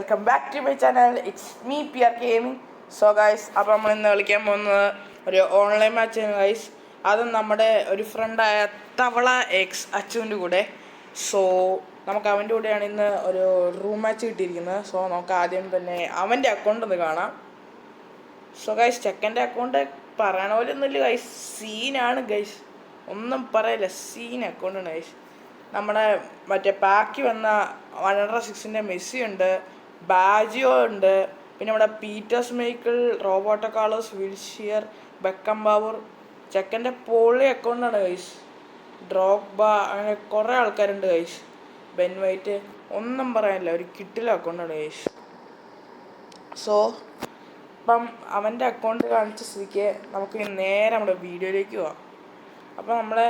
Welcome back to my channel. It's me PR gaming. So guys, അപ്പോൾ നമ്മൾ ഇന്ന് കളിക്കാൻ പോകുന്നത് ഒരു ഓൺലൈൻ മാച്ചാണ് ഗൈസ്. അതും നമ്മുടെ ഒരു ഫ്രണ്ടായ തവള എക്സ് അച്ചുവിൻ്റെ കൂടെ. സോ നമുക്ക് അവൻ്റെ കൂടെയാണ് ഇന്ന് ഒരു റൂം മാച്ച് കിട്ടിയിരിക്കുന്നത്. സോ നമുക്ക് ആദ്യം തന്നെ അവൻ്റെ അക്കൗണ്ട് ഒന്ന് കാണാം. സോ ഗൈസ്, ചെക്കൻ്റെ അക്കൗണ്ട് പറയണ പോലെ ഒന്നുമില്ല ഗൈസ്, സീനാണ് ഗൈസ്, ഒന്നും പറയില്ല, സീൻ അക്കൗണ്ടാണ് ഗൈസ്. നമ്മുടെ മറ്റേ പാക്കി വന്ന 106ൻ്റെ മെസ്സി ഉണ്ട്, ബാജിയോ ഉണ്ട്, പിന്നെ നമ്മുടെ പീറ്റേഴ്സ് മൈക്കിൾ, Roberto Carlos, Wilshere, Beckenbauer. ചെക്കൻ്റെ പൊളി അക്കൗണ്ടാണ് ഗൈസ്. ഡ്രോഗ്ബ, അങ്ങനെ കുറേ ആൾക്കാരുണ്ട് ഗൈസ്. ബെൻ വൈറ്റ്, ഒന്നും പറയാനില്ല, ഒരു കിട്ടിലെ അക്കൗണ്ടാണ് ഗൈസ്. സോ അപ്പം അവൻ്റെ അക്കൗണ്ട് കാണിച്ച സ്ഥിതിക്ക് നമുക്ക് നേരെ നമ്മുടെ വീഡിയോയിലേക്ക് പോവാം. അപ്പോൾ നമ്മളെ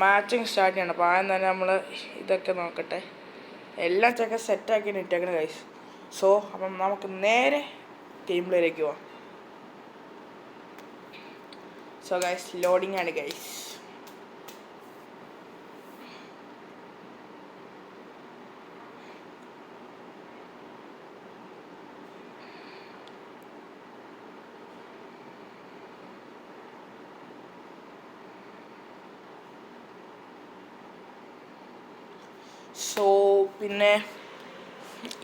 മാച്ചിങ് സ്റ്റാർട്ട് ചെയ്യണം. അപ്പോൾ ആദ്യം തന്നെ നമ്മൾ ഇതൊക്കെ നോക്കട്ടെ, എല്ലാം ചെക്കെ സെറ്റാക്കിയാണ് ഇട്ടേക്കണം ഗൈസ്. സോ അപ്പം നമുക്ക് നേരെ ഗെയിം പ്ലേയിലേക്ക് പോവാം. സോ ഗൈസ്, ലോഡിങ് ആണ് ഗൈസ്. സോ പിന്നെ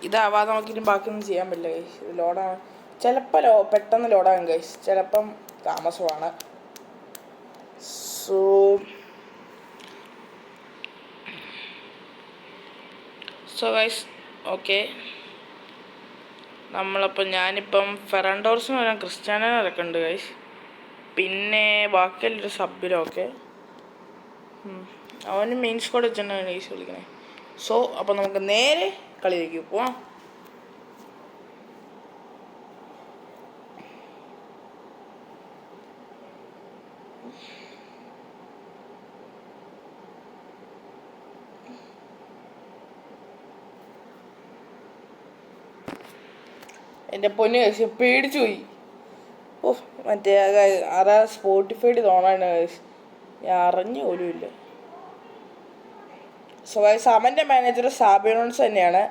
ഇതാവാതെ നമുക്കിനി ബാക്കിയൊന്നും ചെയ്യാൻ പറ്റില്ല ഗൈസ്. ഇത് ലോഡാണ്, ചിലപ്പോൾ പെട്ടെന്ന് ലോഡാകും ഗൈസ്, ചിലപ്പം താമസമാണ്. സോ ഗൈസ്, ഓക്കെ, ഞാനിപ്പം ഫെറൻഡോർസിന് വരാൻ ക്രിസ്ത്യാനോ ഇറക്കുന്നുണ്ട് ഗൈസ്. പിന്നെ ബാക്കിയെല്ലാവരും സബിലൊക്കെ അവന് മെയിൻ സ്ക്വാഡ് വെച്ചിട്ടാണ് ഗൈസ് വിളിക്കണേ. സോ അപ്പോൾ നമുക്ക് നേരെ കളിയിലേക്ക് പോവാം. എൻ്റെ പൊന്ന് കഴിച്ച് പേടിച്ചു പോയി. ഓ, മറ്റേ സ്പോട്ടിഫൈഡ് തോന്നാണ് കഴിച്ച്, ഞാൻ അറിഞ്ഞു പോലും ഇല്ല. സോ ഗൈസ്, അവൻ്റെ മാനേജർ സാബിയോൺസ് തന്നെയാണ്.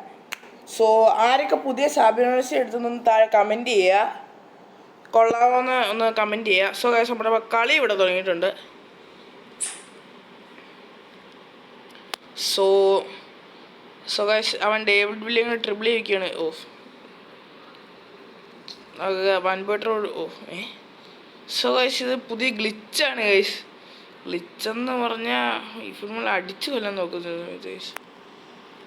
സോ ആരൊക്കെ പുതിയ സാബിയോൺസ് എടുത്തെന്നൊന്ന് താഴെ കമൻറ്റ് ചെയ്യുക, കൊള്ളാമോന്ന് ഒന്ന് കമൻറ്റ് ചെയ്യുക. സോ ഗൈസ്, നമ്മുടെ കളി ഇവിടെ തുടങ്ങിയിട്ടുണ്ട്. സോ ഗൈസ്, അവൻ ഡേവിഡ് വില്ലിയങ്ങൾ ട്രിപ്പിൾ ചെയ്യിക്കുകയാണ്. സോ ഗൈസ്, ഇത് പുതിയ ഗ്ലിച്ചാണ് ഗൈസ്. ഗ്ലിച്ചെന്ന് പറഞ്ഞാൽ ഈ ഫുട്ബോൾ അടിച്ചു കൊല്ലാൻ നോക്കുന്നത് ഗൈസ്.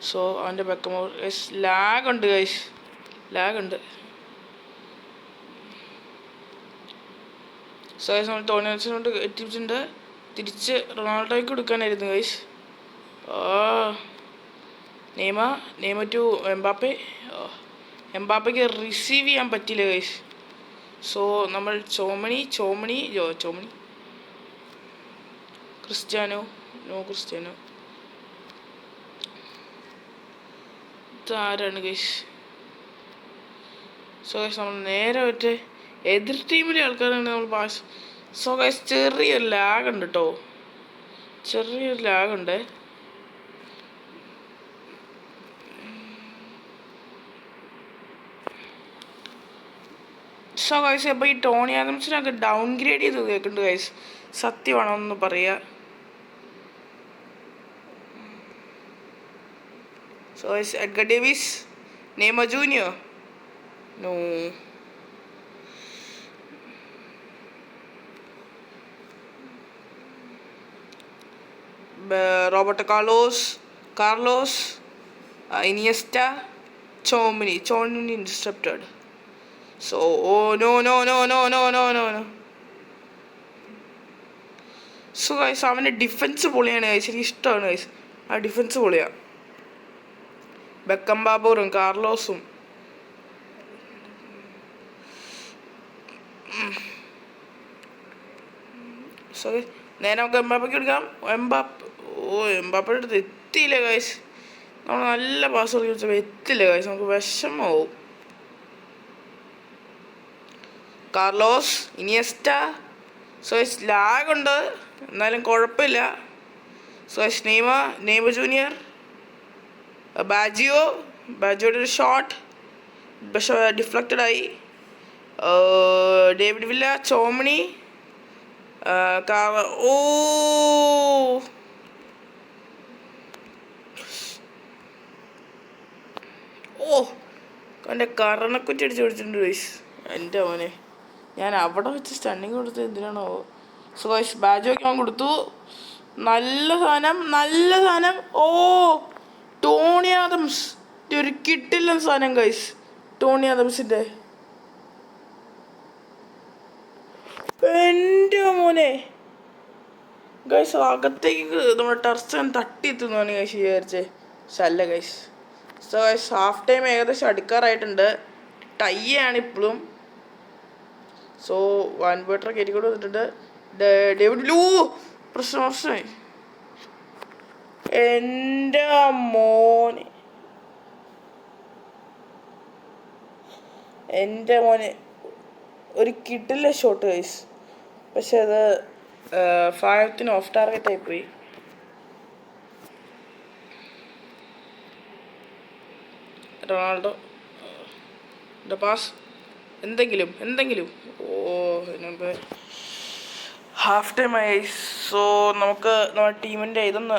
സോ അവൻ്റെ ബെക്കം ഗൈസ്, ലാഗുണ്ട് ഗൈസ്, ലാഗുണ്ട്. സോ ഗൈസ്, നമ്മൾ ടോണിനോട് എത്തിച്ചിട്ടുണ്ട്. തിരിച്ച് റൊണാൾഡോയ്ക്ക് കൊടുക്കാനായിരുന്നു ഗൈസ്. Neymar to Mbappe. എംബാപ്പയ്ക്ക് റിസീവ് ചെയ്യാൻ പറ്റില്ല ഗൈസ്. സോ നമ്മൾ ചോമണി ക്രിസ്ത്യാനോ ഇതാരാണ് ഗൈസ്? സോ ഗൈസ്, നമ്മൾ നേരെ മറ്റേ എതിർ ടീമിലെ ആൾക്കാരാണ് നമ്മൾ പാസ്. സോ ഗൈസ്, ചെറിയൊരു ലാഗുണ്ട് കേട്ടോ, ചെറിയൊരു ലാഗുണ്ട്. സോ ഗൈസ്, അപ്പോൾ ഈ ടോണി ആദംസിനൊക്കെ ഡൗൺഗ്രേഡ് ചെയ്ത് കേൾക്കുന്നുണ്ട് ഗൈസ്, സത്യമാണോ എന്ന് പറയുക. So guys, Edgar Davids, Neymar junior, no. Roberto Carlos, Iniesta, ചോമിനി intercepted. So no. So guys, അവൻ്റെ ഡിഫൻസ് പൊളിയാണ് ഗൈസ്, എനിക്ക് ഇഷ്ടമാണ് ഗൈസ്, ആ ഡിഫൻസ് പൊളിയാണ്. ബെക്കം ബാബൂറും കാർലോസും. സോ നേരെ നമുക്ക് എംബാപ്പയ്ക്ക് എടുക്കാം. എംബാപ്പയുടെ അടുത്ത് എത്തിയില്ല ഗൈസ്, നമ്മൾ നല്ല പാസ് കൊടുക്കി വെച്ചപ്പോൾ എത്തില്ല ഗൈസ്, നമുക്ക് വിഷമമാവും. Carlos, Iniesta. സോ ലാഗുണ്ട്, എന്നാലും കുഴപ്പമില്ല. സോ നെയ്മർ ജൂനിയർ, ബാജിയോ, ബാജോയുടെ ഒരു ഷോട്ട് പക്ഷെ ഡിഫ്ലക്റ്റഡ് ആയി. ഡേവിഡ് വില്ല, ചോമണി, ഓ ഓ എൻ്റെ കരണക്കുറ്റി അടിച്ച് പിടിച്ചിട്ടുണ്ട് ഗൈസ്. എൻ്റെ മോനെ ഞാൻ അവിടെ വെച്ച് സ്റ്റണ്ണിങ് കൊടുത്തത് എന്തിനാണോ? സോ ഗൈസ് ബാജോക്ക് ഞാൻ കൊടുത്തു. നല്ല സാധനം. ഓ ടോണി ആദംസ് ഒരു കിട്ടില്ല സാധനം ഗൈസ്. ടോണി ആദംസിൻ്റെ എൻ്റെ മോനെ ഗൈസ് അകത്തേക്ക് നമ്മുടെ ടെർസ്റ്റൻ തട്ടിയെത്തുന്നതാണ് ഗൈസ് വിചാരിച്ചേ. പക്ഷെ അല്ല guys. So guys half time ഏകദേശം അടുക്കാറായിട്ടുണ്ട്. ടൈ ആണ് ഇപ്പോഴും. സോ വൺ ബോട്ടർ കയറ്റിക്കൊണ്ട് വന്നിട്ടുണ്ട്. ഡേവിഡ് ലൂ പ്രശ്നമായി. എൻ്റെ മോനെ ഒരു കിട്ടില്ല ഷോട്ട് ഗൈസ്. പക്ഷെ അത് ഫായത്തിന് ഓഫ് ടാർഗറ്റ് ആയിപ്പോയി. റൊണാൾഡോ പാസ് എന്തെങ്കിലും ഓ ഇതിനുമ്പ് ഹാഫ് ടൈം ആയി. സോ നമുക്ക് നമ്മുടെ ടീമിൻ്റെ ഇതൊന്ന്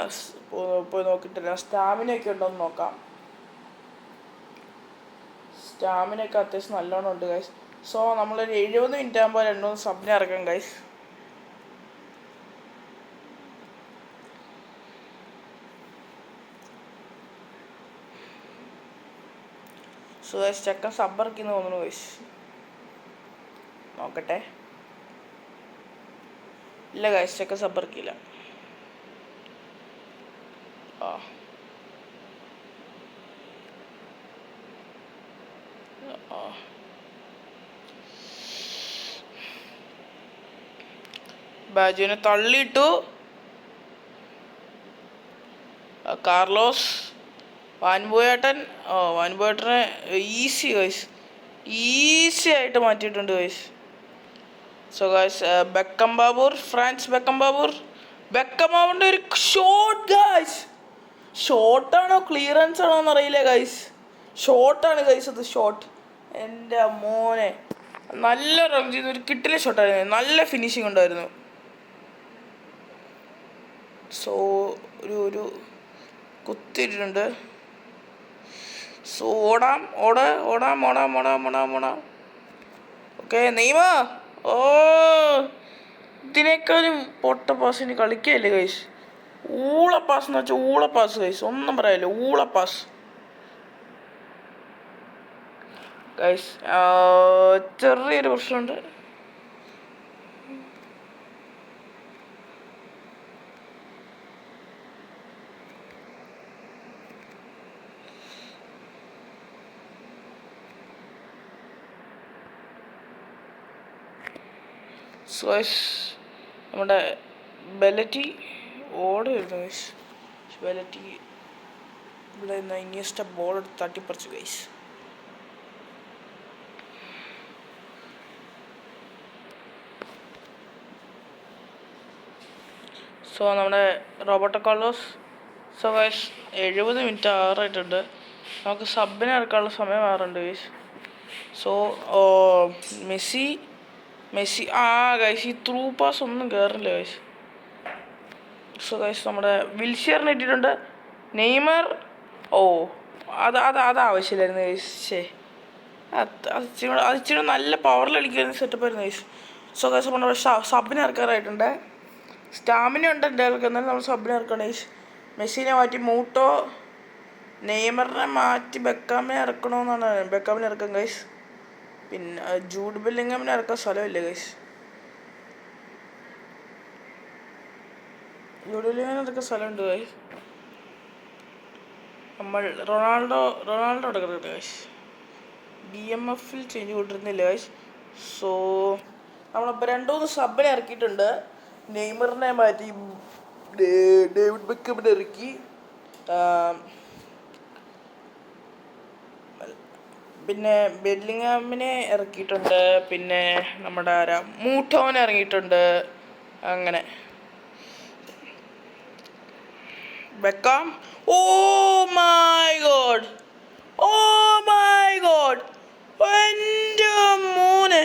പോയി നോക്കിയിട്ടില്ല. സ്റ്റാമിനയൊക്കെ ഉണ്ടോയെന്ന് നോക്കാം. സ്റ്റാമിനയൊക്കെ അത്യാവശ്യം നല്ലോണം ഉണ്ട് ഗൈസ്. സോ നമ്മളൊരു 70 മിനിറ്റ് ആകുമ്പോൾ 2-3 സബിനെ ഇറക്കാം ഗൈസ്. സോ ഗൈസ് ചെക്കൻ സബ് ഇറക്കിന്ന് തോന്നുന്നു ഗൈസ്. നോക്കട്ടെ. ഇല്ല ഗൈസ് ചെക്കൻ സബ് ഇറക്കിയില്ല. ബാജുവിനെ തള്ളിയിട്ടു. കാർലോസ് വാൻബോയേട്ടനെ ഈസി ആയിട്ട് മാറ്റിയിട്ടുണ്ട് ഗൈസ്. സോ ഗൈസ് ഫ്രാൻസ് ബെക്കംബാബറിൻ്റെ ഒരു ഷോട്ട് ഗൈസ്. ഷോട്ടാണോ ക്ലിയറൻസ് ആണോ എന്നറിയില്ല ഗൈസ്. ഷോട്ടാണ് ഗൈസ് അത് ഷോട്ട്. എൻ്റെ മോനെ നല്ല റൺ ചെയ്യുന്ന ഒരു കിട്ടിലെ ഷോട്ടായിരുന്നു. നല്ല ഫിനിഷിങ് ഉണ്ടായിരുന്നു. സോ ഒരു കുത്തിയിട്ടുണ്ട്. സോ ഓടാം. Okay Neymar. ഓ ഇതിനേക്കാളും പൊട്ട പാസിന് കളിക്കുകയല്ലേ ഗൈസ്. ഊളപ്പാസ് എന്ന് വെച്ചാൽ ഊളപ്പാസ് ഗൈസ്. ഒന്നും പറയാനില്ല, ഊളപ്പാസ് ഗൈസ്. ചെറിയൊരു പ്രശ്നമുണ്ട്. നമ്മുടെ ബെലറ്റി ഓടുമായിരുന്നു ഗൈസ്. ബെലറ്റി ഇവിടെ നിന്ന് ഇനിയസ്റ്റ ബോൾ എടുത്ത് തട്ടിപ്പറിച്ചു ഗൈസ്. സോ നമ്മുടെ Roberto Carlos. So guys 70 minute ആറായിട്ടുണ്ട്. നമുക്ക് സബിനെ ഇറക്കാനുള്ള സമയം ആറുണ്ട് ഗൈസ്. സോ മെസ്സി ഗൈസ് ഈ ത്രൂ പാസ് ഒന്നും കയറില്ല ഗൈസ്. സോ ഗൈസ് നമ്മുടെ വിൽഷിയറിന് ഇട്ടിട്ടുണ്ട്. നെയ്മർ അത് ആവശ്യമില്ലായിരുന്നു ഗൈസ്. അത് ഇച്ചിരി നല്ല പവറിൽ കളിക്കുന്ന സെറ്റപ്പായിരുന്നു ഗൈസ്. സോ ഗൈസ് നമ്മുടെ സബിനെ ഇറക്കാറായിട്ടുണ്ട്. സ്റ്റാമിന ഉണ്ട് എൻ്റെ ആൾക്ക്. എന്നാലും നമ്മൾ സബിനെ ഇറക്കണം ഗൈസ്. മെസ്സിനെ മാറ്റി മൂട്ടോ, നെയ്മറിനെ മാറ്റി ബെക്കാമിനെ ഇറക്കണമെന്നാണ്. ബെക്കാമിനെ ഇറക്കാം ഗൈസ്. പിന്നെ ജൂഡ് ബെല്ലിംഗമിനെ ഇറക്കാൻ സ്ഥലമില്ല ഗൈസ്. ജൂഡ് ബെല്ലിംഗമിനെ ഇറക്കാൻ സ്ഥലമുണ്ട് ഗൈസ്. നമ്മൾ റൊണാൾഡോ ഇറക്കട്ടെ ഗൈസ്. BMFൽ ചേഞ്ച് കൊണ്ടിരുന്നില്ല ഗൈസ്. സോ നമ്മളിപ്പോൾ 2-3 സബിനെ ഇറക്കിയിട്ടുണ്ട്. നെയ്മറിനെ മാറ്റി ഡേവിഡ് ബെക്കമിനെ ഇറക്കി. പിന്നെ ബെല്ലിംഗാമിനെ ഇറക്കിയിട്ടുണ്ട്. പിന്നെ നമ്മുടെ മൂട്ടോനെ ഇറങ്ങിയിട്ടുണ്ട്. അങ്ങനെ Beckham. Oh my God, oh my God, എൻ്റെ മോനെ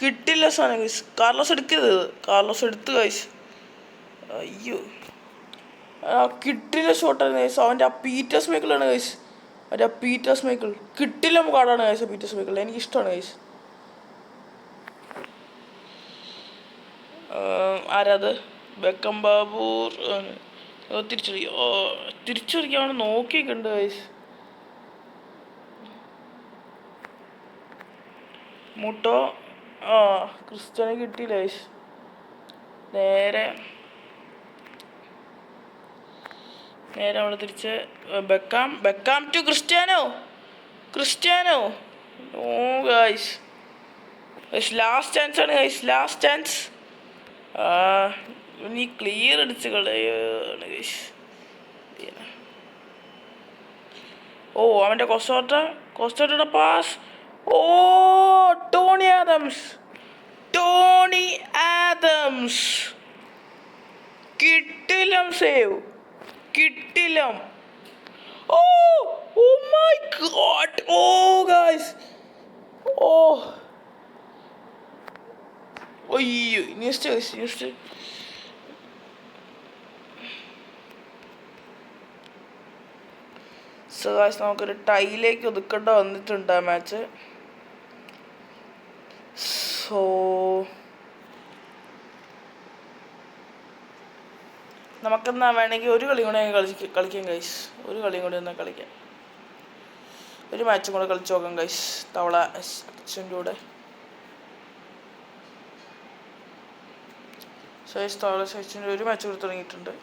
കിട്ടില്ല സാധനം ഗൈസ്. കാർലോസ് എടുക്കരുത്, കാർലോസ് എടുത്ത് ഗൈസ്. അയ്യോ, കിട്ടില്ല ഷോട്ടാണ് ഗൈസ്. അവൻ്റെ ആ പീറ്റേഴ്സ് മേക്കിളാണ് ഗൈസ്. അവൻ്റെ ആ പീറ്റേഴ്സ് മേക്കിൾ കിട്ടില്ല കാർഡാണ് ഗൈസ്. പീറ്റേഴ്സ് മേക്കിൾ എനിക്കിഷ്ടമാണ് ഗൈസ്. ആരാത്? ബെക്കം ബാബൂർ തിരിച്ചടിക്കാണ് നോക്കിയൊക്കെയുണ്ട് ഗൈസ്. മുട്ടോ ക്രിസ്ത്യാനോ കിട്ടിയില്ല ഗൈസ്. നേരെ നമ്മൾ തിരിച്ച് Beckham to Cristiano. Oh guys, last chance ആണ് ഗൈസ്, ലാസ്റ്റ് ചാൻസ്. നീ ക്ലിയർ അടിച്ച് കളയാണ് ഗൈസ്. ഓ അവൻ്റെ കൊസ്റ്റോട്ടയുടെ പാസ്. ഓ ടോണി ആദംസ് കിട്ടില്ലം സേവ്, കിട്ടില്ലം. Oh my God, oh guys, oh അയ്യോ നെക്സ്റ്റ്. സോ ഗൈസ് നമുക്കൊരു ടൈയിലേക്ക് ഒതുക്കേണ്ട വന്നിട്ടുണ്ട് ആ മാച്ച്. സോ നമുക്കെന്നാ വേണമെങ്കിൽ ഒരു കളി കൂടെ കളിക്കാം ഗൈസ്. ഒരു കളിയും കൂടി ഒന്ന് കളിക്കാം, ഒരു മാച്ചും കൂടെ കളിച്ച് നോക്കാം ഗൈസ്. തവള അച്ഛൻ്റെ കൂടെ. തവള അച്ഛൻ്റെ ഒരു മാച്ച് കൂടി തുടങ്ങിയിട്ടുണ്ട്.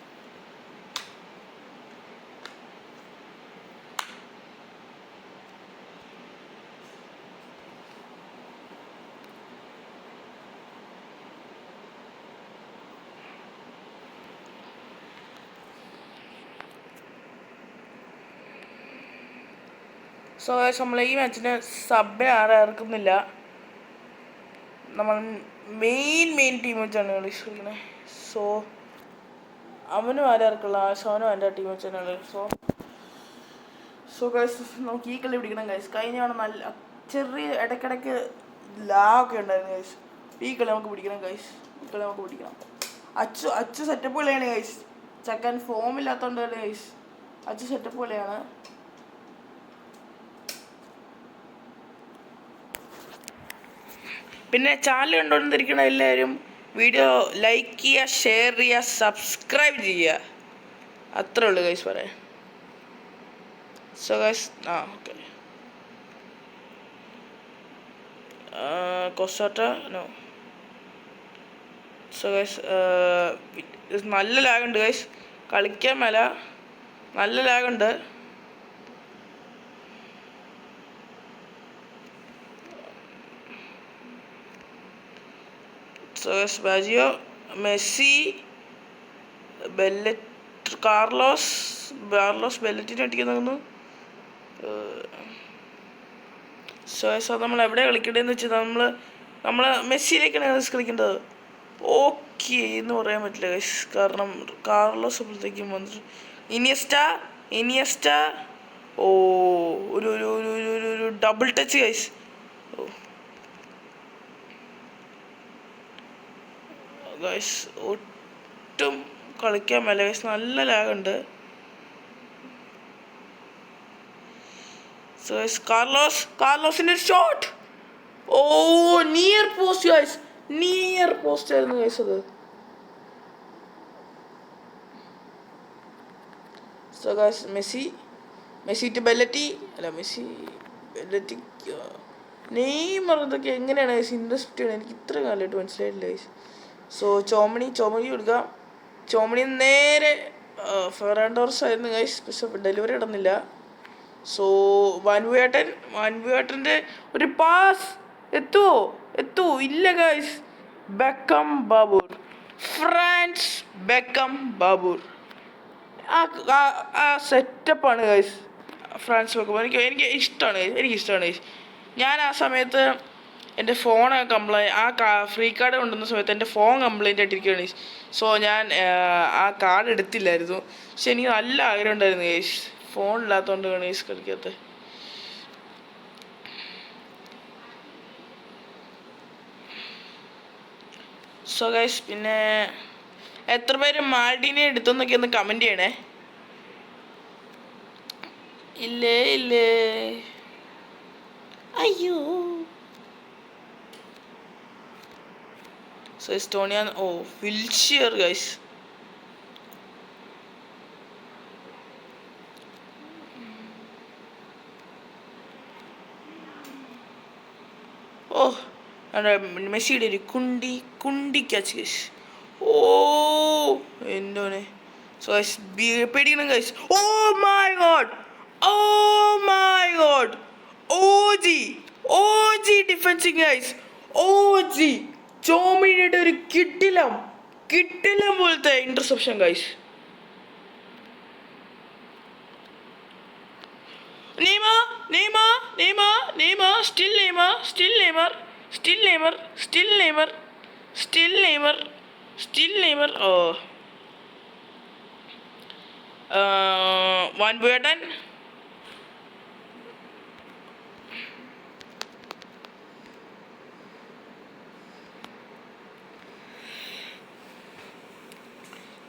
സോ നമ്മൾ ഈ മാച്ചിന് സബ് ഇറക്കുന്നില്ല. നമ്മൾ മെയിൻ ടീം വെച്ചാണ് കളിക്കുന്നത്. സോ അവനും ഇറക്കുള്ള സോനും എൻ്റെ ടീം വെച്ചാണ് കളി. സോ ഗൈസ് നമുക്ക് ഈ കളി പിടിക്കണം ഗൈസ്. കഴിഞ്ഞാണ് നല്ല ചെറിയ ഇടയ്ക്കിടയ്ക്ക് ലാഗൊക്കെ ഉണ്ടായിരുന്നു ഗൈസ്. ഈ കളി നമുക്ക് പിടിക്കണം ഗൈസ്. ഈ കളി നമുക്ക് പിടിക്കണം. അച്ചു സെറ്റപ്പ് കളിയാണ് ഗൈസ്. ചക്കൻ ഫോമില്ലാത്തതുകൊണ്ട് ഗൈസ് അച്ചു സെറ്റപ്പ് കളിയാണ്. പിന്നെ ചാനൽ കണ്ടുകൊണ്ടിരിക്കണ എല്ലാവരും വീഡിയോ ലൈക്ക് ചെയ്യുക, ഷെയർ ചെയ്യുക, സബ്സ്ക്രൈബ് ചെയ്യുക. അത്രേ ഉള്ളൂ ഗൈസ് പറയാൻ. So guys okay. കൊസ്റ്റോട്ട നോ. സോ ഗൈസ് നല്ല ലാഗുണ്ട് ഗൈസ്, കളിക്കാൻ മേല, നല്ല ലാഗുണ്ട്. ബാജിയോ, മെസ്സി, കാർലോസ് ബെല്ലറ്റിനെ അടിക്കുന്നു. സോ നമ്മൾ എവിടെ കളിക്കേണ്ടതെന്ന് വെച്ചാൽ നമ്മൾ മെസ്സിയിലേക്കാണ് കളിക്കേണ്ടത്. ഓക്കെ എന്ന് പറയാൻ പറ്റില്ല ഗൈസ്, കാരണം കാർലോസ് അപ്പോഴത്തേക്കും വന്നിട്ട് ഇനിയസ്റ്റ. ഓ ഒരു ഡബിൾ ടച്ച് ഗൈസ്. ഗൈസ് ഒട്ടും കളിക്കാൻ മേല ഗൈസ്, നല്ല ലാഗുണ്ട്. സോ ഗൈസ് കാർലോസിൻ്റെ shot. Oh near post guys, near post ആയിരുന്നു ഗൈസ് അത്. So guys Messi to Belletti, Neymar ഇതൊക്കെ എങ്ങനെയാണ് ഗൈസ് ഇൻട്രസ്റ്റ് ആണ്, എനിക്ക് ഇത്ര കാലമായിട്ട് മനസ്സിലായിട്ടില്ല ഗൈസ്. സോ ചോമണി കൊടുക്കുക. ചോമണി നേരെ ഫെറാൻഡോർസ് ആയിരുന്നു ഗൈസ്, പക്ഷെ ഡെലിവറി ഇടുന്നില്ല. സോ വാൻവേട്ടൻ്റെ ഒരു പാസ് എത്തുമോ ഇല്ല ഗൈസ്. ബെക്കം ബാബൂർ, ഫ്രാൻസ് ബെക്കം ബാബൂർ. ആ സെറ്റപ്പാണ് ഗൈസ് ഫ്രാൻസ് ബെക്കം. എനിക്ക് ഇഷ്ടമാണ് ഗൈസ്. ഞാൻ ആ സമയത്ത് എൻ്റെ ഫോൺ ഫ്രീ കാർഡ് കൊണ്ടുവന്ന സമയത്ത് എൻ്റെ ഫോൺ കംപ്ലൈൻ്റ് ആയിട്ടിരിക്കുകയാണ്. സോ ഞാൻ ആ കാർഡ് എടുത്തില്ലായിരുന്നു. പക്ഷെ എനിക്ക് നല്ല ആഗ്രഹം ഉണ്ടായിരുന്നു ഗൈസ് ഫോണില്ലാത്തതുകൊണ്ട് ഗണേഷ് കളിക്കാത്ത. സോ ഗൈസ്, പിന്നെ എത്ര പേര് മാൾഡീനെ എടുത്തെന്നൊക്കെ ഒന്ന് കമൻറ്റ് ചെയ്യണേ. ഇല്ലേ ഇല്ലേ, അയ്യോ. So Estonia, oh Wilshere guys. Oh മെസ്സിയുടെ ഒരു കുണ്ടി ക്യാച്ച് ഗൈസ്. ഓ എന്തോനെ. സോ ഗൈസ് പേടിക്കണം guys. Oh my God, oh my God, ഓജി ഡിഫൻസിങ് ഗൈസ്. ഓജി ചോമിനിയുടെ ഒരു കിട്ടിലം പോലത്തെ interception guys. Still Neymar. Oh. Van Buiten.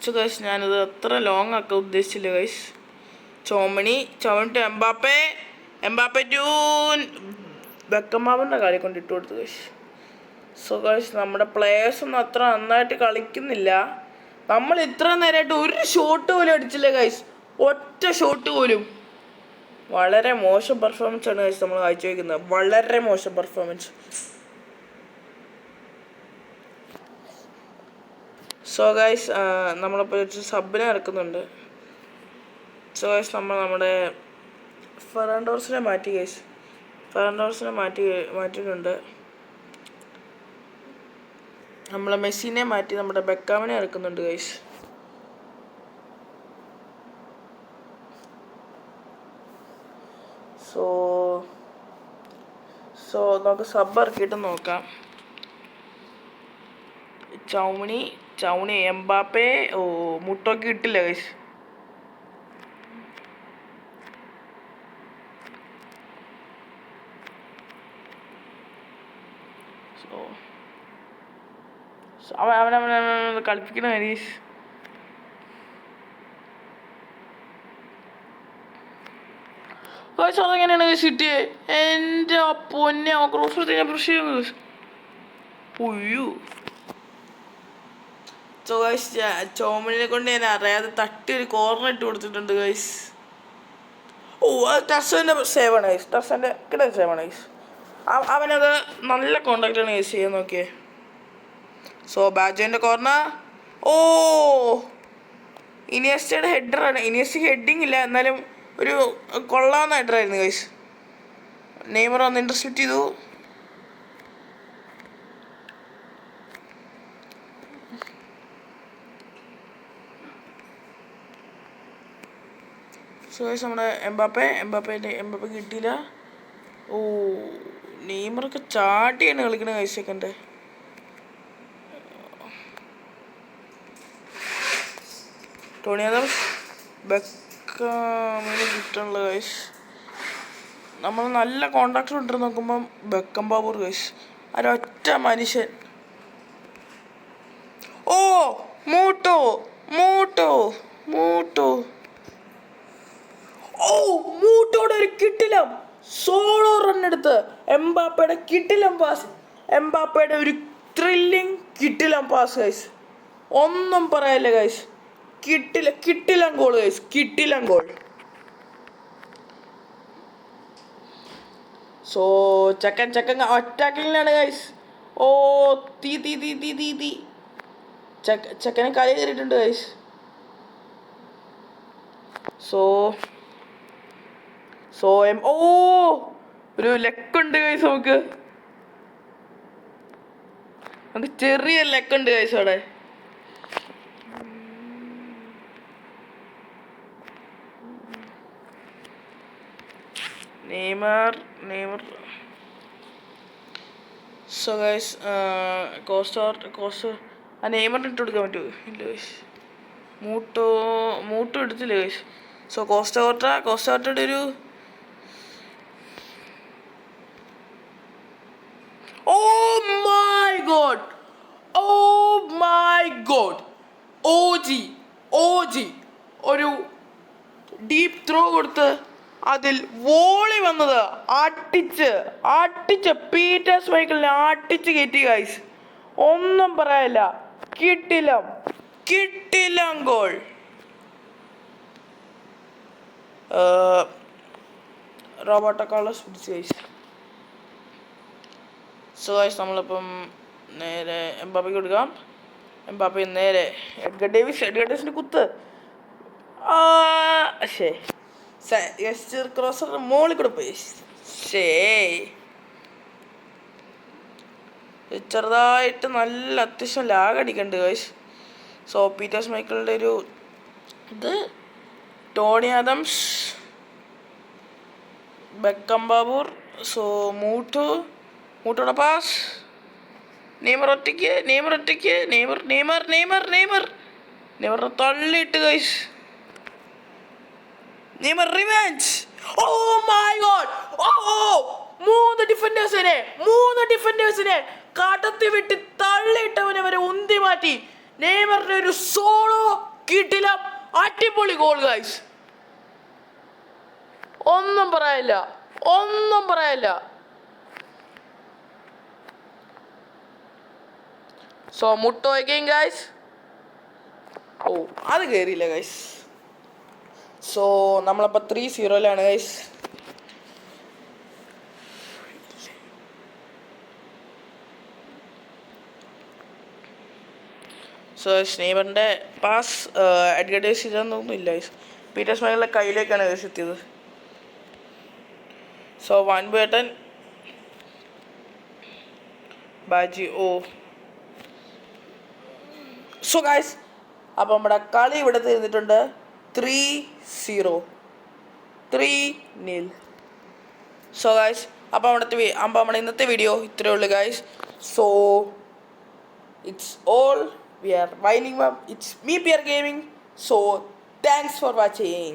So guys, ഞാനത് അത്ര ലോങ് ആക്കാൻ ഉദ്ദേശിച്ചില്ല ഗൈസ്. ചോമണി ടു എംബാപ്പെ ടു ബെക്കംബാവിൻ്റെ കാര്യം കൊണ്ട് ഇട്ട് കൊടുത്തു ഗൈസ്. സോ ഗൈസ്, നമ്മുടെ പ്ലേയേഴ്സൊന്നും അത്ര നന്നായിട്ട് കളിക്കുന്നില്ല. നമ്മൾ ഇത്ര നേരമായിട്ട് ഒരു ഷോട്ട് പോലും അടിച്ചില്ല ഗൈസ്, ഒറ്റ ഷോട്ട് പോലും. വളരെ മോശം പെർഫോമൻസ് ആണ് ഗൈസ് നമ്മൾ കാഴ്ചവെക്കുന്നത്, വളരെ മോശം പെർഫോമൻസ്. സോ ഗൈസ്, നമ്മളിപ്പോൾ ഒരു സബിനെ ഇറക്കുന്നുണ്ട്. സോ ഗൈസ്, നമ്മുടെ ഫെറാൻഡോർസിനെ മാറ്റി ഗൈസ്, മാറ്റിയിട്ടുണ്ട്. നമ്മളെ മെസ്സിനെ മാറ്റി നമ്മുടെ ബെക്കാമിനെ ഇറക്കുന്നുണ്ട് ഗൈസ്. സോ നമുക്ക് സബ് ഇറക്കിയിട്ട് നോക്കാം. ചൗണി എംബാപ്പെ. ഓ മുട്ടൊക്കെ ഇട്ടില്ല ഗൈസ്. അവനെ കളിപ്പിക്കണ ഹരീഷ്. അതെങ്ങനെയാണ് സിറ്റി? എൻ്റെ പൊന്നെ, ക്രോസ് ബ്രഷ് ചെയ്യുന്നത്. ഒയ്യോ. സോ ഗൈസ്, ചോമനിനെ കൊണ്ട് ഞാൻ അറിയാതെ തട്ടി ഒരു കോർണർ ഇട്ട് കൊടുത്തിട്ടുണ്ട് ഗൈസ്. ഓ അത് ടർസൻ്റെ സേവാണ് ഗൈസ്, ടർസൻ്റെ കിട സേവാണ് ഗൈസ്. അവനത് നല്ല കോണ്ടാക്റ്റാണ് ഗൈസ് ചെയ്യാൻ നോക്കിയേ. സോ ബാജോൻ്റെ കോർണർ. ഓ ഇനിയസ്റ്റയുടെ ഹെഡറാണ്. ഇനിയസ്റ്റയ്ക്ക് ഹെഡിങ് ഇല്ല, എന്നാലും ഒരു കൊള്ളാവുന്ന ഹെഡറായിരുന്നു ഗൈസ്. നെയ്മർ വന്ന് ഇന്റർസെപ്റ്റ് ചെയ്തു. സോ ഗൈസ്, നമ്മുടെ എംബാപ്പെ കിട്ടിയില്ല. ഓ നെയ്മറൊക്കെ ചാട്ടിയാണ് കളിക്കണ ഗൈസ്. സെക്കൻഡ് ടോണിയാദർ ബെക്കാമിന് കിട്ടാനുള്ള ഗൈസ്. നമ്മൾ നല്ല കോണ്ടാക്ട് ഇട്ട് നോക്കുമ്പം ബെക്കംബാബൂർ ഗൈസ്, ഒരൊറ്റ മനുഷ്യൻ. ഓ മൂട്ടോ. ഓ മൂട്ടോടെ ഒരു കിട്ടിലം സോളോ റൺ എടുത്ത് എംബാപ്പയുടെ കിട്ടിലം പാസ്. എംബാപ്പയുടെ ഒരു ത്രില്ലിങ് കിട്ടിലം പാസ് ഗൈസ്, ഒന്നും പറയാനില്ല ഗൈസ്. കിട്ടിലം ഗോൾ ഗൈസ്, കിട്ടിലം ഗോൾ. സോ ചക്കൻ അറ്റാക്കിങ്ങിലാണ് ഗൈസ്. ഓ തീ ചക്കനെ കളി കയറിയിട്ടുണ്ട് ഗൈസ്. ഓ ഒരു ലെക്കുണ്ട് ഗൈസ്, നമുക്ക് ചെറിയ ലെക്കുണ്ട് ഗൈസ് അവിടെ. നെയ്മർ. സോ ഗൈസ്, കോസ്റ്റർ ആ നെയ്മറിന് ഇട്ട് കൊടുക്കാൻ പറ്റുമോ? ഇല്ല ഗൈസ്. മൂട്ടോ എടുത്തില്ല ഗൈസ്. സോ കോസ്റ്റോട്ടയുടെ ഒരു ഓ മൈ ഗോഡ് ഓജി ഒരു ഡീപ്പ് ത്രോ കൊടുത്ത് അതിൽ വോളി വന്നത് ആട്ടിച്ച് പീറ്റർ സ്മൈക്കിളിനെ ആട്ടിച്ച് കയറ്റി ഗൈസ്. ഒന്നും പറയാനില്ല. കിട്ടിലം ഗോൾ. റോബർട്ടോ കാർലോസ് പിടിച്ച് ഗൈസ്. സോ ഗൈസ് നമ്മളിപ്പം നേരെ എംബാപ്പയ്ക്ക് കൊടുക്കാം. എംബാപ്പ നേരെ എഡ്ഗർ ഡേവിസിന്റെ കുത്ത്. ക്രോസർ മോളിൽ കൂടെ പോയി. ചെറുതായിട്ട് നല്ല അത്യാവശ്യം ലാഗ് അടിക്കുന്നുണ്ട് ഗൈസ്. സോ പീറ്റേഴ്സ് മൈക്കിളിൻ്റെ ഒരു ഇത് Tony Adams, Beckenbauer. So മൂട്ടോടെ പാസ്. നെയ്മർ ഒറ്റയ്ക്ക് നെയ്മറിനെ തള്ളിയിട്ട് ഗൈസ്. Neymar revenge. Oh my God. മൂന്ന് ഡിഫൻഡേഴ്സിനെ കടത്തി വിട്ട് തള്ളിയിട്ടവനെ വരെ ഉന്തി മാറ്റി നെയ്മറിന്റെ ഒരു സോളോ കിട്ടിലം അടിപൊളി ഗോൾ ഗൈസ്. ഒന്നും പറയാനില്ല. സോ മുട്ടോ അഗൈൻ ഗൈസ്. അത് കയറിയില്ല ഗൈസ്. സോ നമ്മളപ്പോൾ 3-0 ഗൈസ്. സോ നെയ്മറിൻ്റെ പാസ് എഡ്ഗർ ഡേവിസ് ഇതൊന്നുമില്ല ഗൈസ്. പീറ്റർ സ്മൈക്കിളിൻ്റെ കയ്യിലേക്കാണ് ഗൈസ് എത്തിയത്. സോ വാൻബേട്ടൻ ബാജി സോ ഗൈസ് അപ്പോൾ നമ്മുടെ കളി ഇവിടെ തീർന്നിട്ടുണ്ട്. 3-0. സോ ഗൈസ് അപ്പോൾ നമ്മുടെ ഇന്നത്തെ വീഡിയോ ഇത്രയേ ഉള്ളൂ guys. So it's all. We are winding up. It's me, PR Gaming. So thanks for watching.